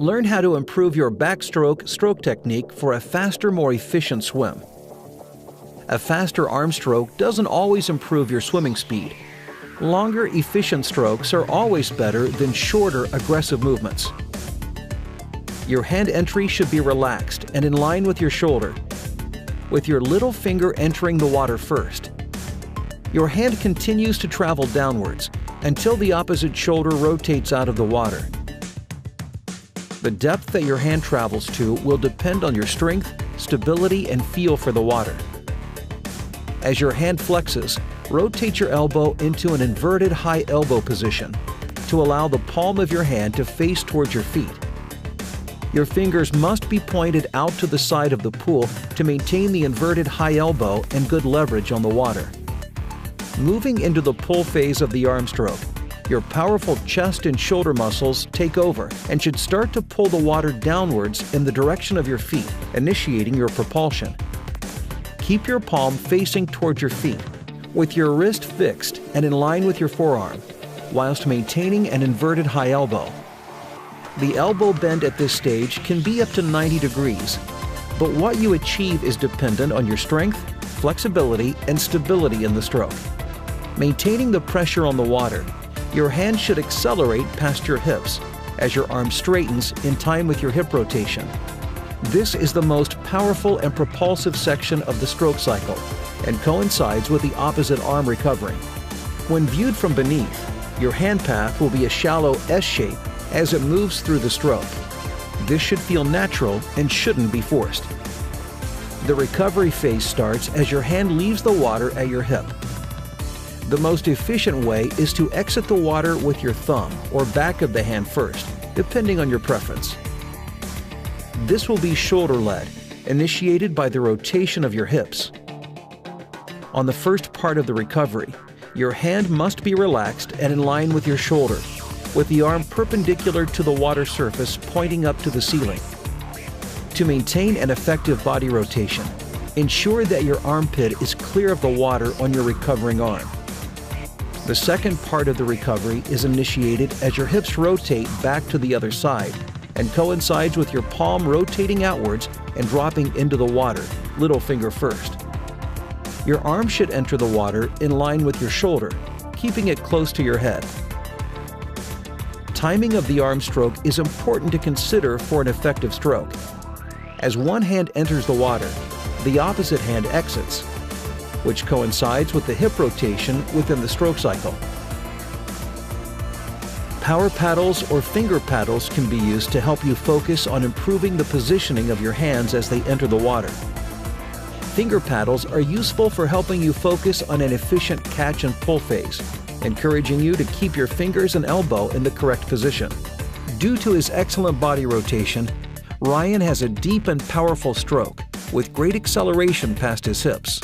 Learn how to improve your backstroke stroke technique for a faster, more efficient swim. A faster arm stroke doesn't always improve your swimming speed. Longer, efficient strokes are always better than shorter, aggressive movements. Your hand entry should be relaxed and in line with your shoulder, with your little finger entering the water first. Your hand continues to travel downwards until the opposite shoulder rotates out of the water. The depth that your hand travels to will depend on your strength, stability, and feel for the water. As your hand flexes, rotate your elbow into an inverted high elbow position to allow the palm of your hand to face towards your feet. Your fingers must be pointed out to the side of the pool to maintain the inverted high elbow and good leverage on the water. Moving into the pull phase of the arm stroke, your powerful chest and shoulder muscles take over and should start to pull the water downwards in the direction of your feet, initiating your propulsion. Keep your palm facing towards your feet, with your wrist fixed and in line with your forearm, whilst maintaining an inverted high elbow. The elbow bend at this stage can be up to 90 degrees, but what you achieve is dependent on your strength, flexibility, and stability in the stroke. Maintaining the pressure on the water, your hand should accelerate past your hips as your arm straightens in time with your hip rotation. This is the most powerful and propulsive section of the stroke cycle and coincides with the opposite arm recovering. When viewed from beneath, your hand path will be a shallow S shape as it moves through the stroke. This should feel natural and shouldn't be forced. The recovery phase starts as your hand leaves the water at your hip. The most efficient way is to exit the water with your thumb or back of the hand first, depending on your preference. This will be shoulder-led, initiated by the rotation of your hips. On the first part of the recovery, your hand must be relaxed and in line with your shoulder, with the arm perpendicular to the water surface pointing up to the ceiling. To maintain an effective body rotation, ensure that your armpit is clear of the water on your recovering arm. The second part of the recovery is initiated as your hips rotate back to the other side and coincides with your palm rotating outwards and dropping into the water, little finger first. Your arm should enter the water in line with your shoulder, keeping it close to your head. Timing of the arm stroke is important to consider for an effective stroke. As one hand enters the water, the opposite hand exits, which coincides with the hip rotation within the stroke cycle. Power paddles or finger paddles can be used to help you focus on improving the positioning of your hands as they enter the water. Finger paddles are useful for helping you focus on an efficient catch and pull phase, encouraging you to keep your fingers and elbow in the correct position. Due to his excellent body rotation, Ryan has a deep and powerful stroke with great acceleration past his hips.